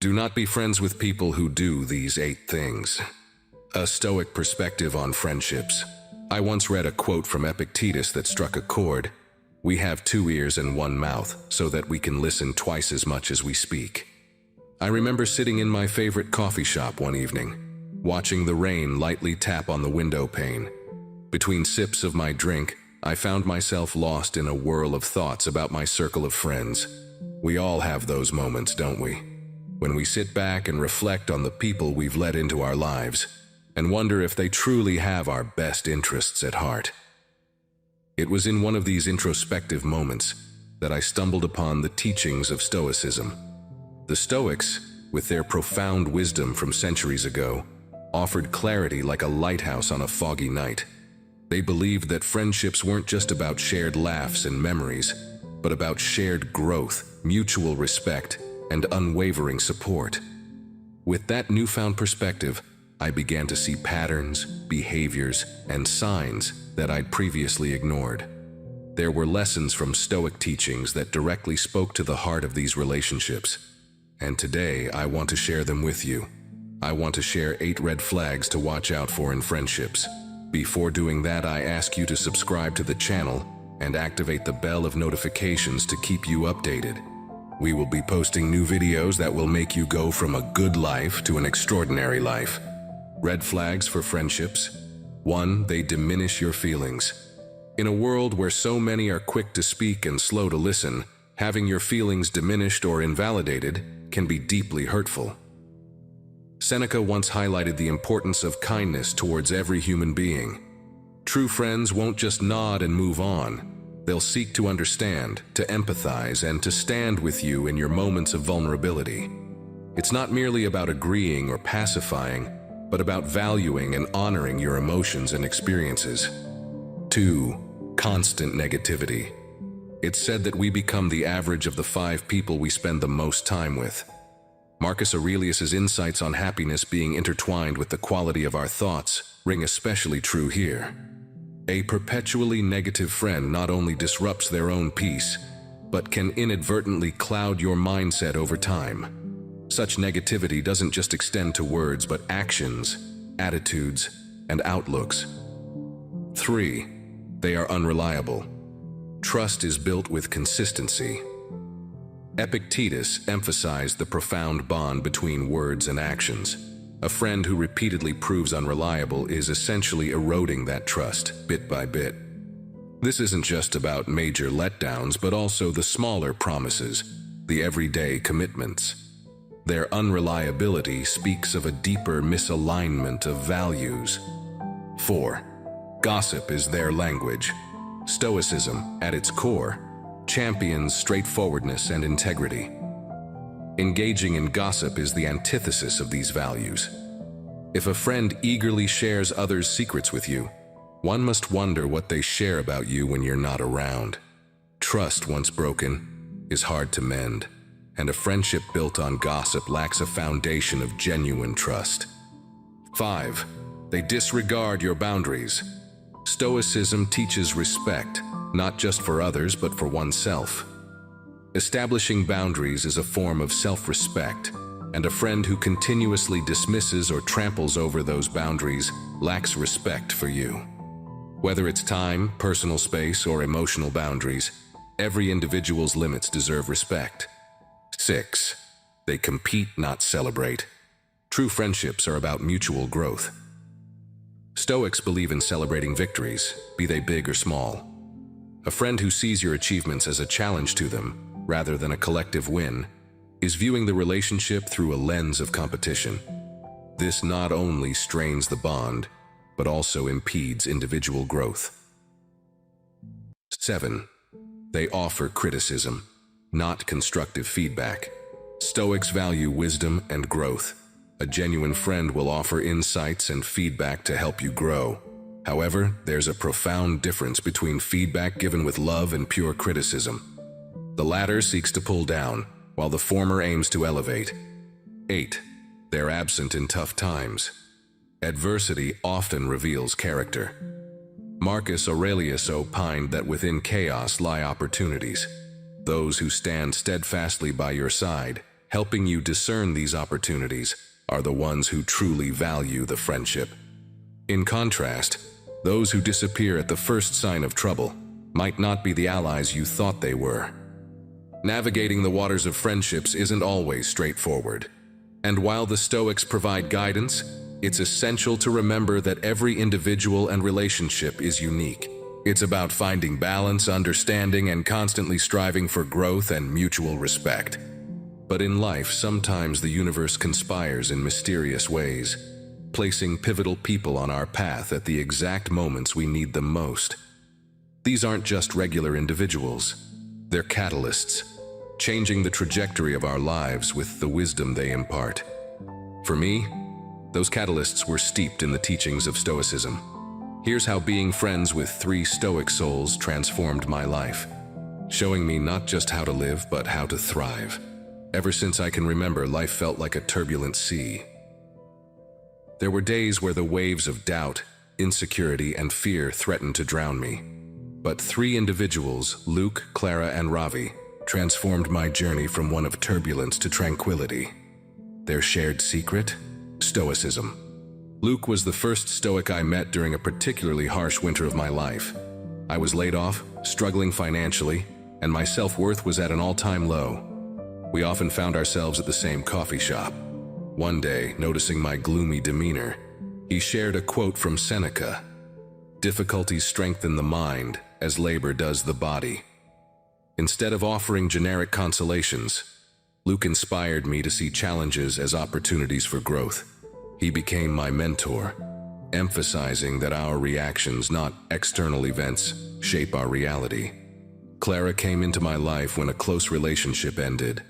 Do not be friends with people who do these 8 things. A Stoic perspective on friendships. I once read a quote from Epictetus that struck a chord. We have 2 ears and 1 mouth, so that we can listen twice as much as we speak. I remember sitting in my favorite coffee shop one evening, watching the rain lightly tap on the window pane. Between sips of my drink, I found myself lost in a whirl of thoughts about my circle of friends. We all have those moments, don't we? When we sit back and reflect on the people we've let into our lives, and wonder if they truly have our best interests at heart. It was in one of these introspective moments that I stumbled upon the teachings of Stoicism. The Stoics, with their profound wisdom from centuries ago, offered clarity like a lighthouse on a foggy night. They believed that friendships weren't just about shared laughs and memories, but about shared growth, mutual respect, and unwavering support. With that newfound perspective, I began to see patterns, behaviors, and signs that I'd previously ignored. There were lessons from Stoic teachings that directly spoke to the heart of these relationships, and today I want to share them with you. I want to share 8 red flags to watch out for in friendships. Before doing that, I ask you to subscribe to the channel and activate the bell of notifications to keep you updated. We will be posting new videos that will make you go from a good life to an extraordinary life. Red flags for friendships. 1. They diminish your feelings. In a world where so many are quick to speak and slow to listen, having your feelings diminished or invalidated can be deeply hurtful. Seneca once highlighted the importance of kindness towards every human being. True friends won't just nod and move on. They'll seek to understand, to empathize, and to stand with you in your moments of vulnerability. It's not merely about agreeing or pacifying, but about valuing and honoring your emotions and experiences. 2. Constant negativity. It's said that we become the average of the 5 people we spend the most time with. Marcus Aurelius's insights on happiness being intertwined with the quality of our thoughts ring especially true here. A perpetually negative friend not only disrupts their own peace, but can inadvertently cloud your mindset over time. Such negativity doesn't just extend to words, but actions, attitudes, and outlooks. 3. They are unreliable. Trust is built with consistency. Epictetus emphasized the profound bond between words and actions. A friend who repeatedly proves unreliable is essentially eroding that trust, bit by bit. This isn't just about major letdowns, but also the smaller promises, the everyday commitments. Their unreliability speaks of a deeper misalignment of values. 4. Gossip is their language. Stoicism, at its core, champions straightforwardness and integrity. Engaging in gossip is the antithesis of these values. If a friend eagerly shares others' secrets with you, one must wonder what they share about you when you're not around. Trust, once broken, is hard to mend, and a friendship built on gossip lacks a foundation of genuine trust. 5. They disregard your boundaries. Stoicism teaches respect, not just for others, but for oneself. Establishing boundaries is a form of self-respect, and a friend who continuously dismisses or tramples over those boundaries lacks respect for you. Whether it's time, personal space, or emotional boundaries, every individual's limits deserve respect. 6. They compete, not celebrate. True friendships are about mutual growth. Stoics believe in celebrating victories, be they big or small. A friend who sees your achievements as a challenge to them, rather than a collective win, is viewing the relationship through a lens of competition. This not only strains the bond, but also impedes individual growth. 7. They offer criticism, not constructive feedback. Stoics value wisdom and growth. A genuine friend will offer insights and feedback to help you grow. However, there's a profound difference between feedback given with love and pure criticism. The latter seeks to pull down, while the former aims to elevate. 8. They're absent in tough times. Adversity often reveals character. Marcus Aurelius opined that within chaos lie opportunities. Those who stand steadfastly by your side, helping you discern these opportunities, are the ones who truly value the friendship. In contrast, those who disappear at the first sign of trouble might not be the allies you thought they were. Navigating the waters of friendships isn't always straightforward. And while the Stoics provide guidance, it's essential to remember that every individual and relationship is unique. It's about finding balance, understanding, and constantly striving for growth and mutual respect. But in life, sometimes the universe conspires in mysterious ways, placing pivotal people on our path at the exact moments we need them most. These aren't just regular individuals. They're catalysts, changing the trajectory of our lives with the wisdom they impart. For me, those catalysts were steeped in the teachings of Stoicism. Here's how being friends with 3 Stoic souls transformed my life, showing me not just how to live, but how to thrive. Ever since I can remember, life felt like a turbulent sea. There were days where the waves of doubt, insecurity, and fear threatened to drown me. But 3 individuals, Luke, Clara, and Ravi, transformed my journey from one of turbulence to tranquility. Their shared secret? Stoicism. Luke was the first Stoic I met during a particularly harsh winter of my life. I was laid off, struggling financially, and my self-worth was at an all-time low. We often found ourselves at the same coffee shop. One day, noticing my gloomy demeanor, he shared a quote from Seneca: "Difficulties strengthen the mind as labor does the body." Instead of offering generic consolations, Luke inspired me to see challenges as opportunities for growth. He became my mentor, emphasizing that our reactions, not external events, shape our reality. Clara came into my life when a close relationship ended.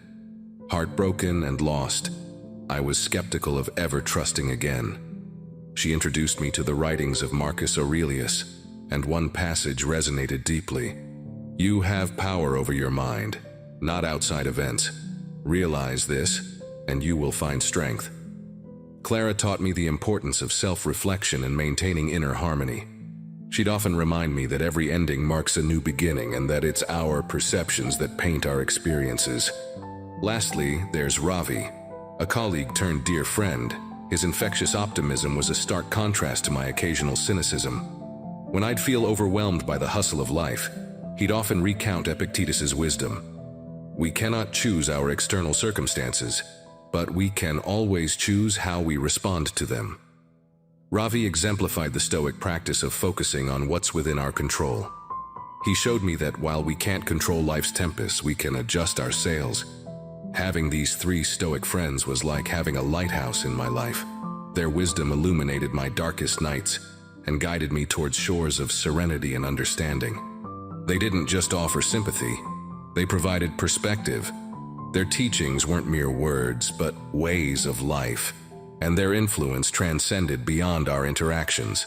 Heartbroken and lost, I was skeptical of ever trusting again. She introduced me to the writings of Marcus Aurelius, and one passage resonated deeply. "You have power over your mind, not outside events. Realize this, and you will find strength." Clara taught me the importance of self-reflection and maintaining inner harmony. She'd often remind me that every ending marks a new beginning and that it's our perceptions that paint our experiences. Lastly, there's Ravi, a colleague turned dear friend. His infectious optimism was a stark contrast to my occasional cynicism. When I'd feel overwhelmed by the hustle of life, he'd often recount Epictetus's wisdom. We cannot choose our external circumstances, but we can always choose how we respond to them. Ravi exemplified the Stoic practice of focusing on what's within our control. He showed me that while we can't control life's tempests, we can adjust our sails. Having these 3 Stoic friends was like having a lighthouse in my life. Their wisdom illuminated my darkest nights and guided me towards shores of serenity and understanding. They didn't just offer sympathy, they provided perspective. Their teachings weren't mere words, but ways of life, and their influence transcended beyond our interactions.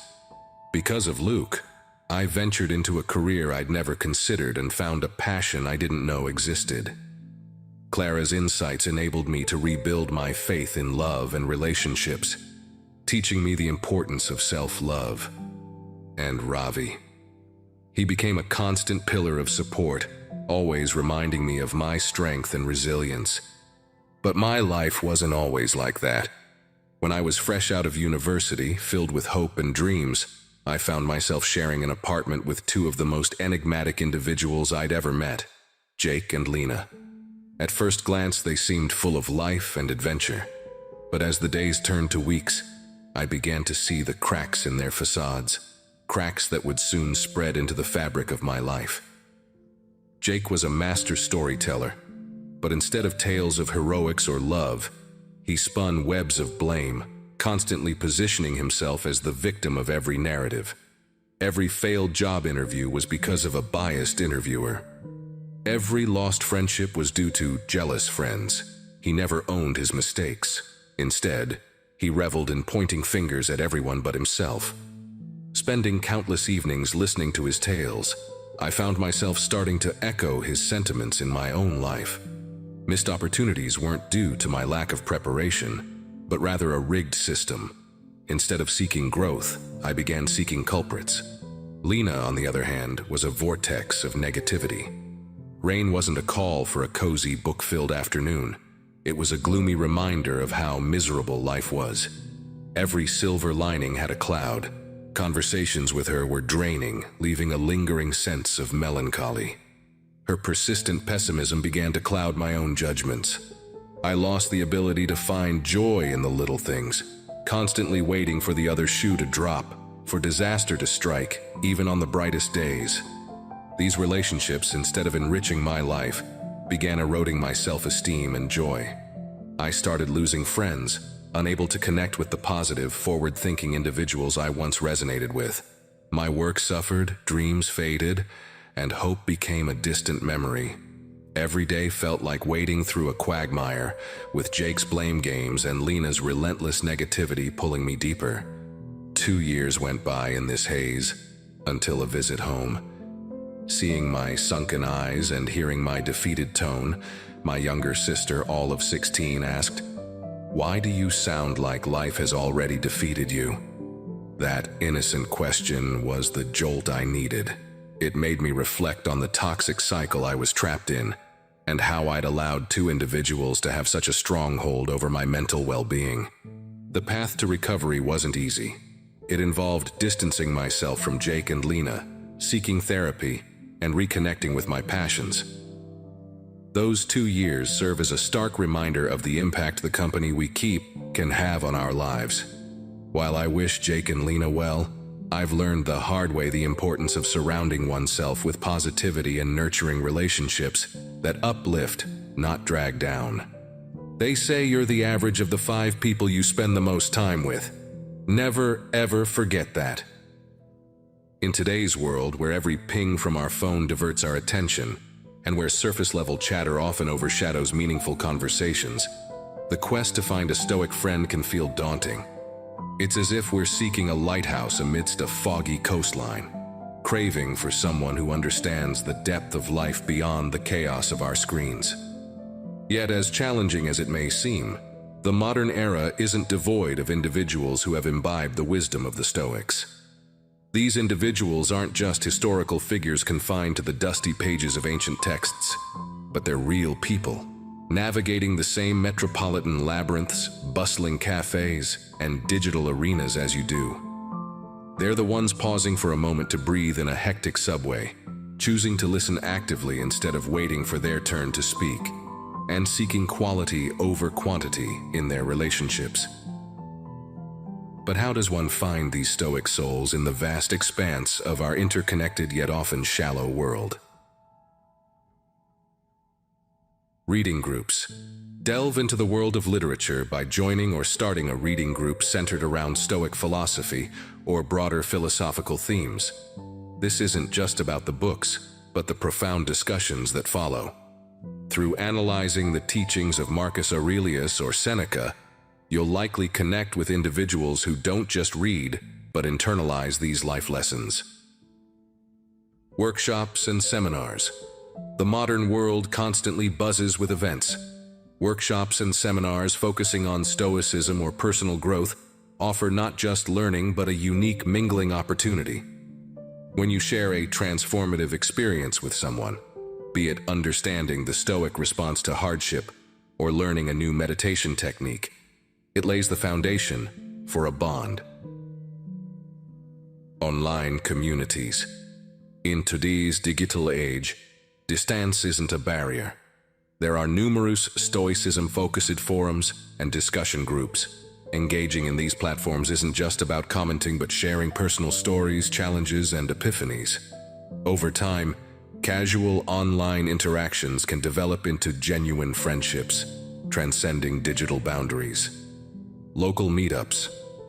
Because of Luke, I ventured into a career I'd never considered and found a passion I didn't know existed. Clara's insights enabled me to rebuild my faith in love and relationships, teaching me the importance of self-love. And Ravi. He became a constant pillar of support, always reminding me of my strength and resilience. But my life wasn't always like that. When I was fresh out of university, filled with hope and dreams, I found myself sharing an apartment with 2 of the most enigmatic individuals I'd ever met, Jake and Lena. At first glance, they seemed full of life and adventure. But as the days turned to weeks, I began to see the cracks in their facades, cracks that would soon spread into the fabric of my life. Jake was a master storyteller, but instead of tales of heroics or love, he spun webs of blame, constantly positioning himself as the victim of every narrative. Every failed job interview was because of a biased interviewer. Every lost friendship was due to jealous friends. He never owned his mistakes. Instead, he reveled in pointing fingers at everyone but himself. Spending countless evenings listening to his tales, I found myself starting to echo his sentiments in my own life. Missed opportunities weren't due to my lack of preparation, but rather a rigged system. Instead of seeking growth, I began seeking culprits. Lena, on the other hand, was a vortex of negativity. Rain wasn't a call for a cozy, book-filled afternoon. It was a gloomy reminder of how miserable life was. Every silver lining had a cloud. Conversations with her were draining, leaving a lingering sense of melancholy. Her persistent pessimism began to cloud my own judgments. I lost the ability to find joy in the little things, constantly waiting for the other shoe to drop, for disaster to strike, even on the brightest days. These relationships, instead of enriching my life, began eroding my self-esteem and joy. I started losing friends, unable to connect with the positive, forward-thinking individuals I once resonated with. My work suffered, dreams faded, and hope became a distant memory. Every day felt like wading through a quagmire, with Jake's blame games and Lena's relentless negativity pulling me deeper. 2 years went by in this haze, until a visit home. Seeing my sunken eyes and hearing my defeated tone, my younger sister, all of 16, asked, "Why do you sound like life has already defeated you?" That innocent question was the jolt I needed. It made me reflect on the toxic cycle I was trapped in, and how I'd allowed two individuals to have such a stronghold over my mental well-being. The path to recovery wasn't easy. It involved distancing myself from Jake and Lena, seeking therapy, and reconnecting with my passions. Those 2 years serve as a stark reminder of the impact the company we keep can have on our lives. While I wish Jake and Lena well, I've learned the hard way the importance of surrounding oneself with positivity and nurturing relationships that uplift, not drag down. They say you're the average of the 5 people you spend the most time with. Never, ever forget that. In today's world, where every ping from our phone diverts our attention, and where surface-level chatter often overshadows meaningful conversations, the quest to find a stoic friend can feel daunting. It's as if we're seeking a lighthouse amidst a foggy coastline, craving for someone who understands the depth of life beyond the chaos of our screens. Yet, as challenging as it may seem, the modern era isn't devoid of individuals who have imbibed the wisdom of the Stoics. These individuals aren't just historical figures confined to the dusty pages of ancient texts, but they're real people, navigating the same metropolitan labyrinths, bustling cafes, and digital arenas as you do. They're the ones pausing for a moment to breathe in a hectic subway, choosing to listen actively instead of waiting for their turn to speak, and seeking quality over quantity in their relationships. But how does one find these stoic souls in the vast expanse of our interconnected yet often shallow world? Reading groups. Delve into the world of literature by joining or starting a reading group centered around Stoic philosophy or broader philosophical themes. This isn't just about the books, but the profound discussions that follow. Through analyzing the teachings of Marcus Aurelius or Seneca, you'll likely connect with individuals who don't just read, but internalize these life lessons. Workshops and seminars. The modern world constantly buzzes with events. Workshops and seminars focusing on Stoicism or personal growth offer not just learning, but a unique mingling opportunity. When you share a transformative experience with someone, be it understanding the Stoic response to hardship or learning a new meditation technique, it lays the foundation for a bond. Online communities. In today's digital age, distance isn't a barrier. There are numerous Stoicism-focused forums and discussion groups. Engaging in these platforms isn't just about commenting, but sharing personal stories, challenges, and epiphanies. Over time, casual online interactions can develop into genuine friendships, transcending digital boundaries. Local meetups.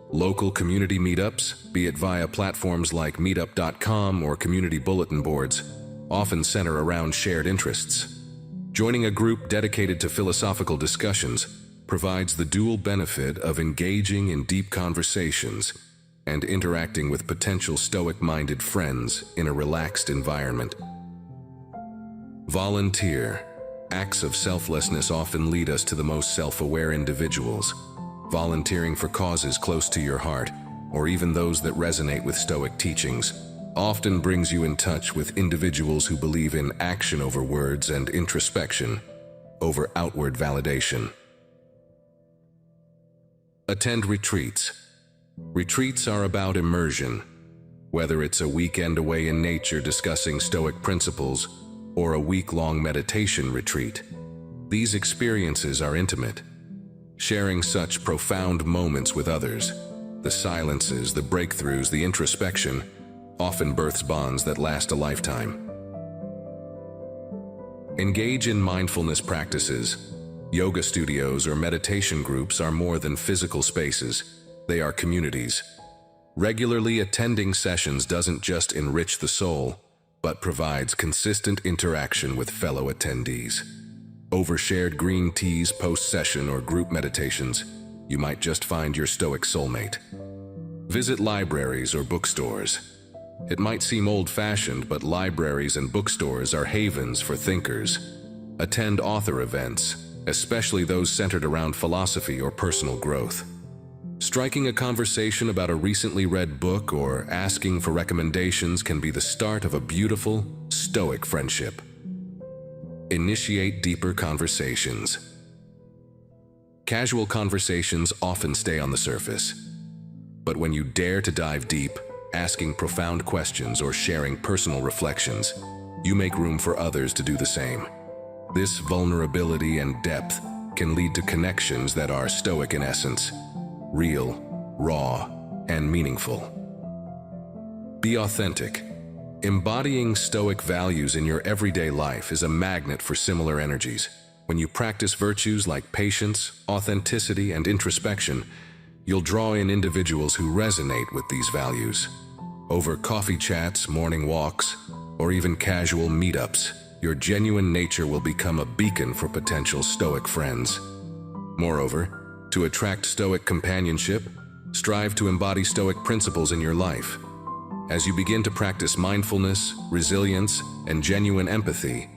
Local community meetups, be it via platforms like meetup.com or community bulletin boards, often center around shared interests. Joining a group dedicated to philosophical discussions provides the dual benefit of engaging in deep conversations and interacting with potential Stoic-minded friends in a relaxed environment. Volunteer. Acts of selflessness often lead us to the most self-aware individuals. Volunteering for causes close to your heart, or even those that resonate with Stoic teachings, often brings you in touch with individuals who believe in action over words and introspection over outward validation. Attend retreats. Retreats are about immersion. Whether it's a weekend away in nature discussing Stoic principles or a week-long meditation retreat, these experiences are intimate. Sharing such profound moments with others, the silences, the breakthroughs, the introspection, often births bonds that last a lifetime. Engage in mindfulness practices. Yoga studios or meditation groups are more than physical spaces. They are communities. Regularly attending sessions doesn't just enrich the soul, but provides consistent interaction with fellow attendees. Over shared green teas post-session or group meditations, you might just find your Stoic soulmate. Visit libraries or bookstores. It might seem old-fashioned, but libraries and bookstores are havens for thinkers. Attend author events, especially those centered around philosophy or personal growth. Striking a conversation about a recently read book or asking for recommendations can be the start of a beautiful, Stoic friendship. Initiate deeper conversations. Casual conversations often stay on the surface. But when you dare to dive deep, asking profound questions or sharing personal reflections, you make room for others to do the same. This vulnerability and depth can lead to connections that are Stoic in essence, real, raw, and meaningful. Be authentic. Embodying Stoic values in your everyday life is a magnet for similar energies. When you practice virtues like patience, authenticity, and introspection, you'll draw in individuals who resonate with these values. Over coffee chats, morning walks, or even casual meetups, your genuine nature will become a beacon for potential Stoic friends. Moreover, to attract Stoic companionship, strive to embody Stoic principles in your life. As you begin to practice mindfulness, resilience, and genuine empathy,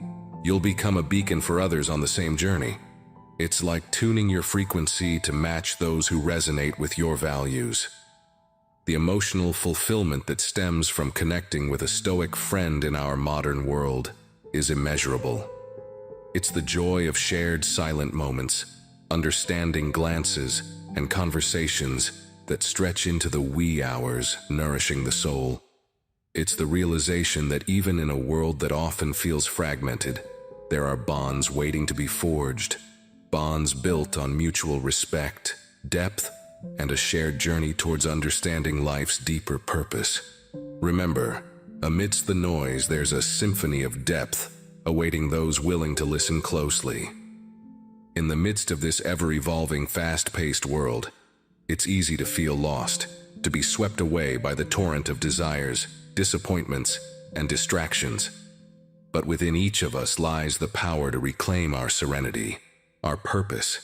you'll become a beacon for others on the same journey. It's like tuning your frequency to match those who resonate with your values. The emotional fulfillment that stems from connecting with a Stoic friend in our modern world is immeasurable. It's the joy of shared silent moments, understanding glances, and conversations that stretch into the wee hours, nourishing the soul. It's the realization that even in a world that often feels fragmented, there are bonds waiting to be forged, bonds built on mutual respect, depth, and a shared journey towards understanding life's deeper purpose. Remember, amidst the noise, there's a symphony of depth awaiting those willing to listen closely. In the midst of this ever-evolving, fast-paced world, it's easy to feel lost, to be swept away by the torrent of desires, disappointments, and distractions. But within each of us lies the power to reclaim our serenity, our purpose.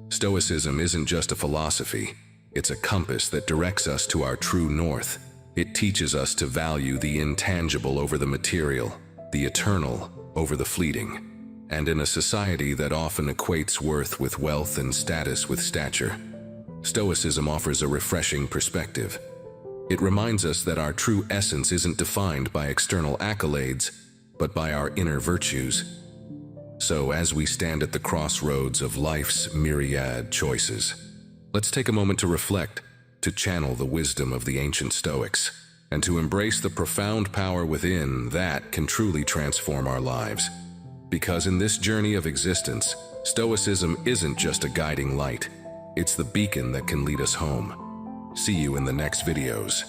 Stoicism isn't just a philosophy, it's a compass that directs us to our true north. It teaches us to value the intangible over the material, the eternal over the fleeting. And in a society that often equates worth with wealth and status with stature, Stoicism offers a refreshing perspective. It reminds us that our true essence isn't defined by external accolades, but by our inner virtues. So as we stand at the crossroads of life's myriad choices, let's take a moment to reflect, to channel the wisdom of the ancient Stoics, and to embrace the profound power within that can truly transform our lives. Because in this journey of existence, Stoicism isn't just a guiding light, it's the beacon that can lead us home. See you in the next videos.